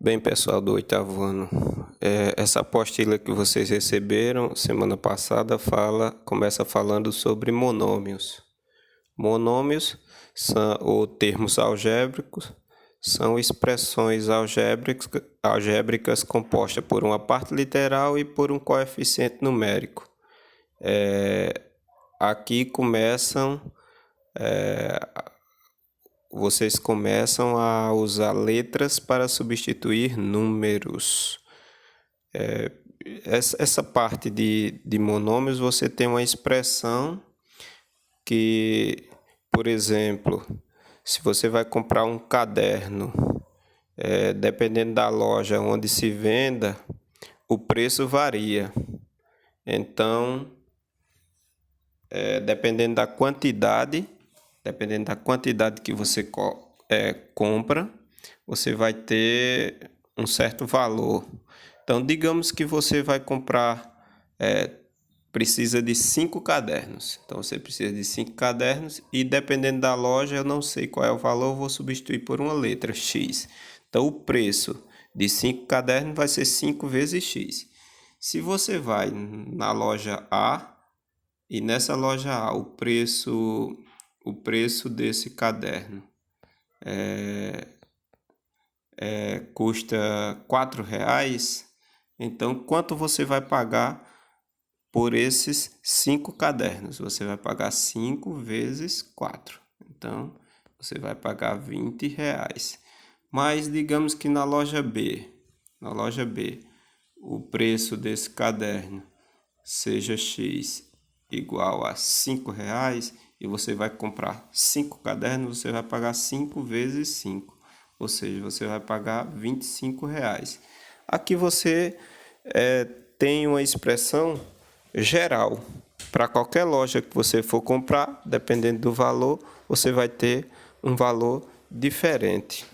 Bem, pessoal do oitavo ano, essa apostila que vocês receberam semana passada começa falando sobre monômios. Monômios ou termos algébricos são expressões algébricas compostas por uma parte literal e por um coeficiente numérico. Aqui vocês começam a usar letras para substituir números. Essa parte de monômios, você tem uma expressão que, por exemplo, se você vai comprar um caderno, dependendo da loja onde se venda, o preço varia. Então, dependendo da quantidade que você compra, você vai ter um certo valor. Então, digamos que você vai comprar, precisa de 5 cadernos. Então, você precisa de 5 cadernos e, dependendo da loja, eu não sei qual é o valor, eu vou substituir por uma letra X. Então, o preço de 5 cadernos vai ser 5 vezes X. Se você vai na loja A, e nessa loja A, o preço desse caderno custa R$4, então quanto você vai pagar por esses 5 cadernos? Você vai pagar 5 vezes 4, então você vai pagar R$20. Mas digamos que na loja B, o preço desse caderno seja X igual a R$5, e você vai comprar 5 cadernos, você vai pagar 5 vezes 5, ou seja, você vai pagar R$25. Aqui você tem uma expressão geral. Para qualquer loja que você for comprar, dependendo do valor, você vai ter um valor diferente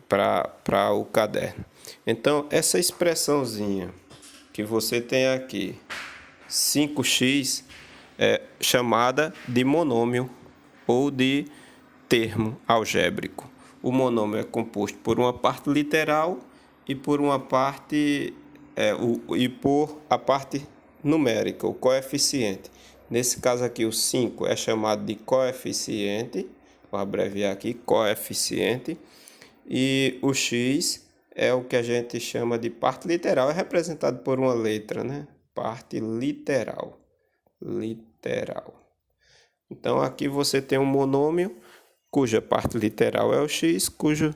para o caderno. Então, essa expressãozinha que você tem aqui, 5x, é chamada de monômio ou de termo algébrico. O monômio é composto por uma parte literal e por uma parte por a parte numérica, o coeficiente. Nesse caso aqui, o 5 é chamado de coeficiente, vou abreviar aqui, coeficiente, e o x é o que a gente chama de parte literal, é representado por uma letra, né? Parte literal. Então, aqui você tem um monômio cuja parte literal é o x, cujo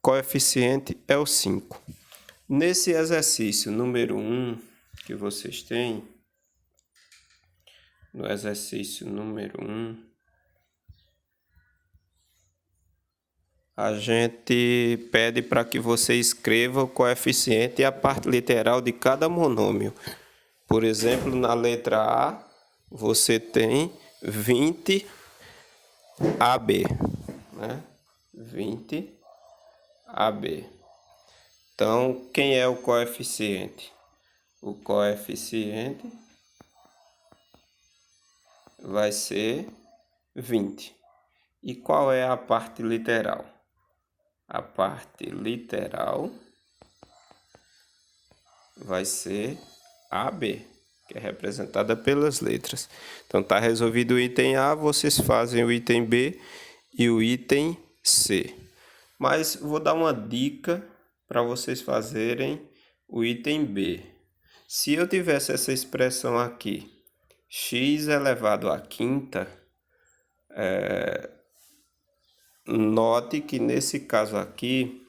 coeficiente é o 5. Nesse exercício número 1 que vocês têm, no exercício número 1, a gente pede para que você escreva o coeficiente e a parte literal de cada monômio. Por exemplo, na letra A, você tem 20 AB, né? 20 AB. Então, quem é o coeficiente? O coeficiente vai ser 20. E qual é a parte literal? A parte literal vai ser AB, que é representada pelas letras. Então, está resolvido o item A, vocês fazem o item B e o item C. Mas vou dar uma dica para vocês fazerem o item B. Se eu tivesse essa expressão aqui, x elevado à quinta, note que nesse caso aqui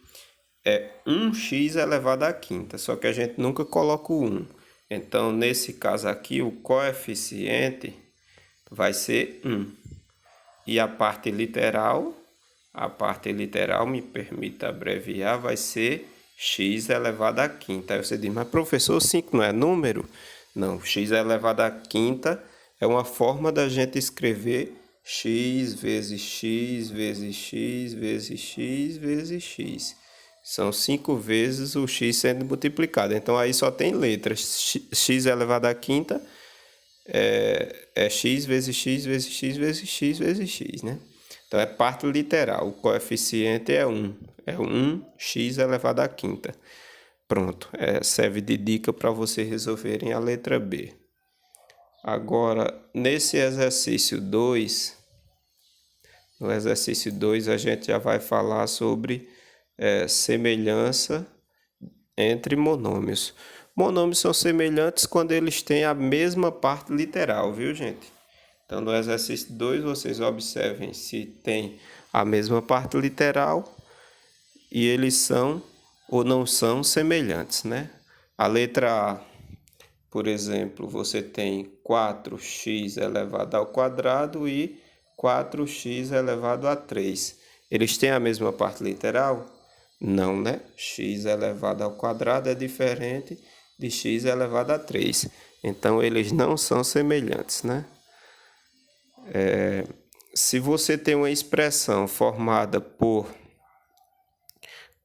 é 1x elevado à quinta, só que a gente nunca coloca o 1. Então, nesse caso aqui, o coeficiente vai ser 1. E a parte literal, me permita abreviar, vai ser x elevado à quinta. Aí você diz, mas professor, 5 não é número? Não, x elevado à quinta é uma forma da gente escrever x vezes x vezes x vezes x vezes x. São 5 vezes o x sendo multiplicado. Então, aí só tem letras. X elevado à quinta é x vezes x vezes x vezes x vezes x, né? Então é parte literal. O coeficiente é 1. É 1x elevado à quinta. Pronto. Serve de dica para vocês resolverem a letra B. Agora, nesse exercício 2, no exercício 2 a gente já vai falar sobre semelhança entre monômios. Monômios são semelhantes quando eles têm a mesma parte literal, viu, gente? Então, no exercício 2, vocês observem se tem a mesma parte literal e eles são ou não são semelhantes, né? A letra A, por exemplo, você tem 4x elevado ao quadrado e 4x elevado a 3. Eles têm a mesma parte literal? Não, né? X elevado ao quadrado é diferente de x elevado a 3. Então, eles não são semelhantes, né? Se você tem uma expressão formada por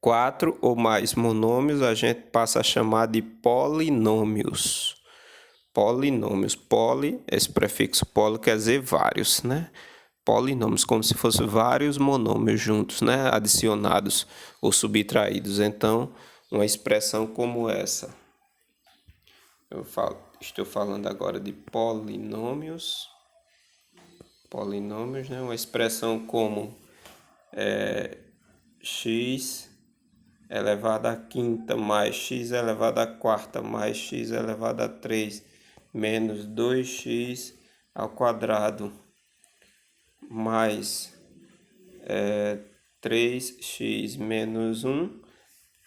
4 ou mais monômios, a gente passa a chamar de polinômios. Polinômios. Poli, esse prefixo poli quer dizer vários, né? Polinômios, como se fossem vários monômios juntos, né? Adicionados ou subtraídos. Então, uma expressão como essa. Estou falando agora de polinômios. Polinômios, né? Uma expressão como x elevado à quinta mais x elevado à quarta mais x elevado a 3 menos 2x ao quadrado mais 3x menos 1,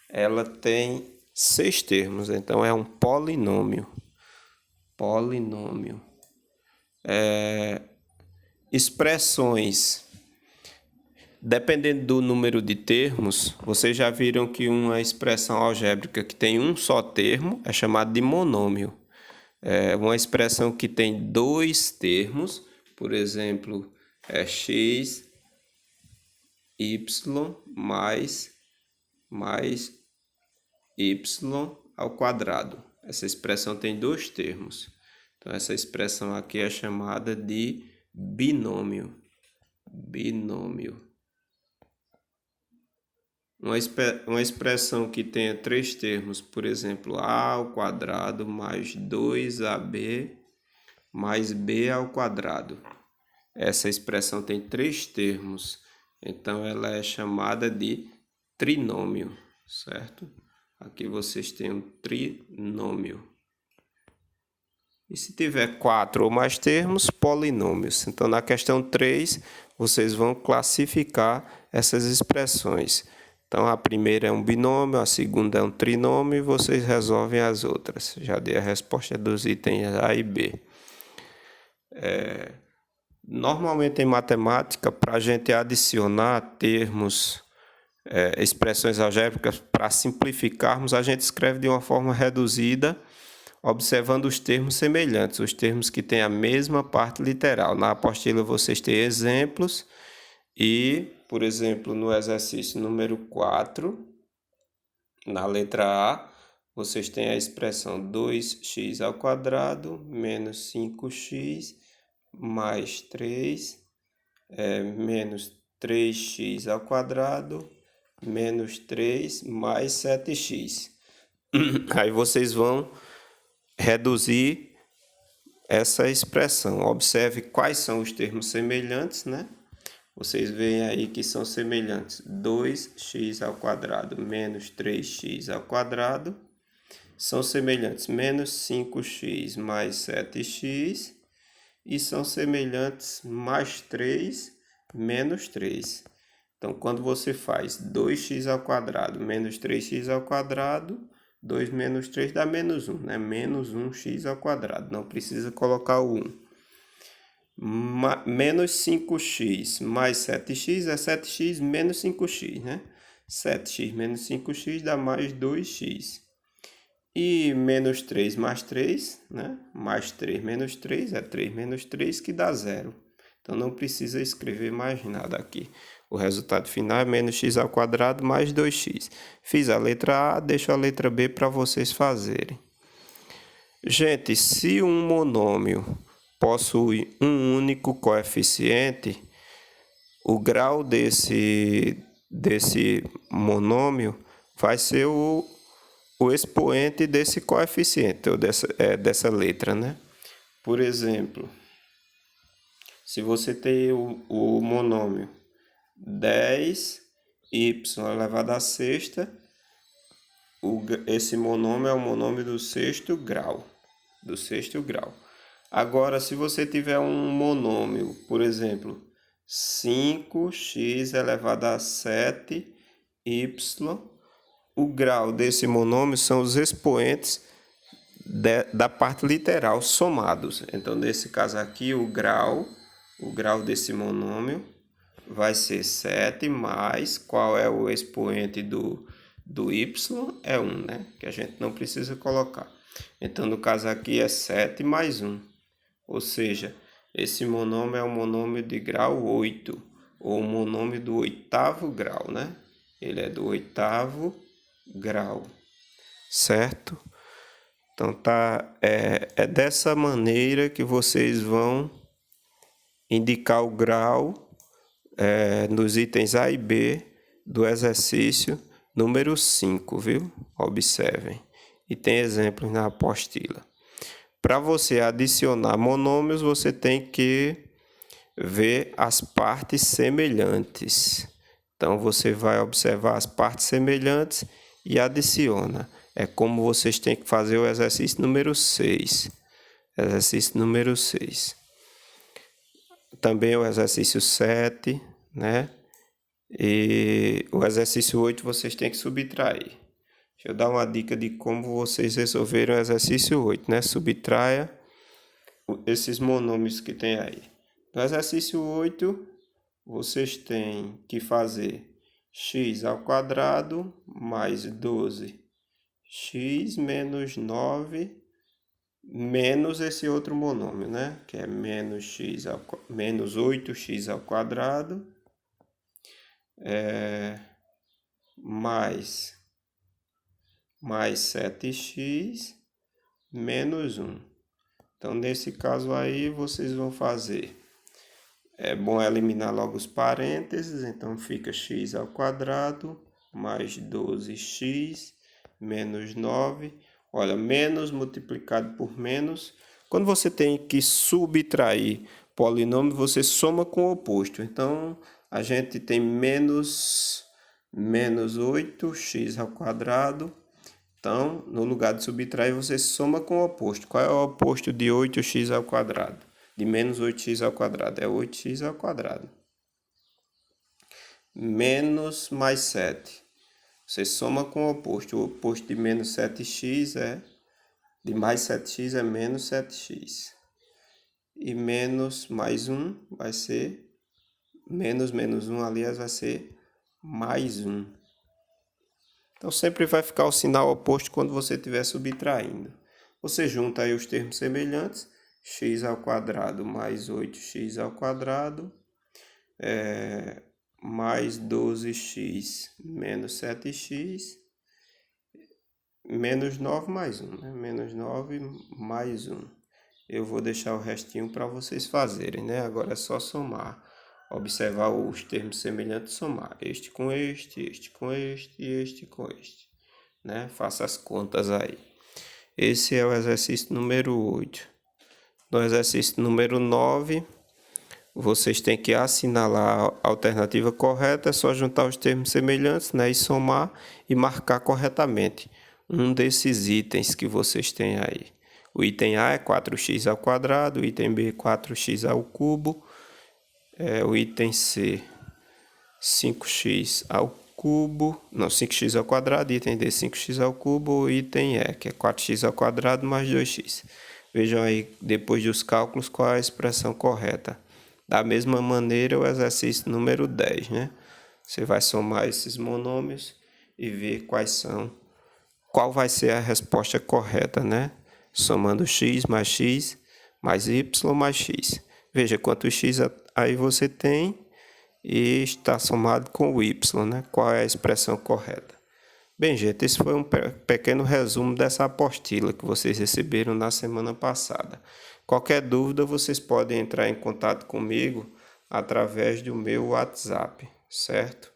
ela tem 6 termos, então é um polinômio. Polinômio. Expressões. Dependendo do número de termos, vocês já viram que uma expressão algébrica que tem um só termo é chamada de monômio. Uma expressão que tem 2 termos, por exemplo, x, y mais y ao quadrado. Essa expressão tem 2 termos. Então, essa expressão aqui é chamada de binômio. Binômio. Uma expressão que tenha 3 termos, por exemplo, a ao quadrado mais 2ab mais b ao quadrado. Essa expressão tem 3 termos, então ela é chamada de trinômio, certo? Aqui vocês têm um trinômio. E se tiver 4 ou mais termos, polinômios. Então, na questão 3, vocês vão classificar essas expressões. Então, a primeira é um binômio, a segunda é um trinômio e vocês resolvem as outras. Já dei a resposta dos itens A e B. Normalmente, em matemática, para a gente adicionar termos, expressões algébricas, para simplificarmos, a gente escreve de uma forma reduzida, observando os termos semelhantes, os termos que têm a mesma parte literal. Na apostila vocês têm exemplos e, por exemplo, no exercício número 4, na letra A, vocês têm a expressão 2x ao quadrado menos 5x mais 3 menos 3x ao quadrado menos 3 mais 7x. Aí vocês vão reduzir essa expressão. Observe quais são os termos semelhantes, né? Vocês veem aí que são semelhantes 2x ao quadrado menos 3x ao quadrado. São semelhantes menos 5x mais 7x. E são semelhantes mais 3 menos 3. Então, quando você faz 2x ao quadrado menos 3x ao quadrado, 2 menos 3 dá menos 1, né? Menos 1x ao quadrado. Não precisa colocar o 1. Menos 5x mais 7x é 7x menos 5x, né? 7x menos 5x dá mais 2x. E menos 3 mais 3, né? Mais 3 menos 3 é 3 menos 3 que dá 0. Então, não precisa escrever mais nada aqui. O resultado final é menos x ao quadrado mais 2x. Fiz a letra A, deixo a letra B para vocês fazerem. Gente, se um monômio possui um único coeficiente, o grau desse monômio vai ser o expoente desse coeficiente, ou dessa letra, né? Por exemplo, se você tem o monômio 10y elevado à sexta, esse monômio é o monômio do sexto grau. Agora, se você tiver um monômio, por exemplo, 5x elevado a 7y, o grau desse monômio são os expoentes da parte literal somados. Então, nesse caso aqui, o grau desse monômio vai ser 7 mais, qual é o expoente do y? É 1, né? Que a gente não precisa colocar. Então, no caso aqui é 7 mais 1. Ou seja, esse monômio é um monômio de grau 8, ou um monômio do oitavo grau, né? Ele é do oitavo grau, certo? Então, é dessa maneira que vocês vão indicar o grau nos itens A e B do exercício número 5, viu? Observem. E tem exemplos na apostila. Para você adicionar monômios, você tem que ver as partes semelhantes. Então, você vai observar as partes semelhantes e adiciona. É como vocês têm que fazer o exercício número 6. Exercício número 6. Também o exercício 7, né? E o exercício 8 vocês têm que subtrair. Deixa eu dar uma dica de como vocês resolveram o exercício 8, né? Subtraia esses monômios que tem aí. No exercício 8, vocês têm que fazer x ao quadrado mais 12x menos 9 menos esse outro monômio, né? Que é menos 8x ao quadrado mais 7x menos 1. Então, nesse caso aí, vocês vão fazer. É bom eliminar logo os parênteses, então fica x ao quadrado mais 12x menos 9. Olha, menos multiplicado por menos. Quando você tem que subtrair polinômio, você soma com o oposto. Então, a gente tem menos 8x ao quadrado. Então, no lugar de subtrair, você soma com o oposto. Qual é o oposto de 8x ao quadrado? De menos 8x ao quadrado? É 8x ao quadrado. Menos mais 7. Você soma com o oposto. O oposto de menos 7x de mais 7x é menos 7x. E menos mais 1 vai ser menos 1, aliás, vai ser mais 1. Então, sempre vai ficar o sinal oposto quando você estiver subtraindo. Você junta aí os termos semelhantes, x ao quadrado mais 8x ao quadrado, mais 12x menos 7x, menos 9 mais 1, né? Menos 9 mais 1. Eu vou deixar o restinho para vocês fazerem, né? Agora é só somar. Observar os termos semelhantes e somar. Este com este, este com este e este com este, né? Faça as contas aí. Esse é o exercício número 8. No exercício número 9, vocês têm que assinalar a alternativa correta. É só juntar os termos semelhantes, né? E somar e marcar corretamente um desses itens que vocês têm aí. O item A é 4x ao quadrado, o item B 4x ao cubo, o item C 5x ao cubo, não, 5x ao quadrado, item D 5x ao cubo, o item E, que é 4x ao quadrado mais 2x. Vejam aí, depois dos cálculos, qual é a expressão correta. Da mesma maneira, o exercício número 10, né? Você vai somar esses monômios e ver qual vai ser a resposta correta, né? Somando x mais y mais x. Veja quantos x aí você tem e está somado com o y, né? Qual é a expressão correta? Bem, gente, esse foi um pequeno resumo dessa apostila que vocês receberam na semana passada. Qualquer dúvida, vocês podem entrar em contato comigo através do meu WhatsApp, certo?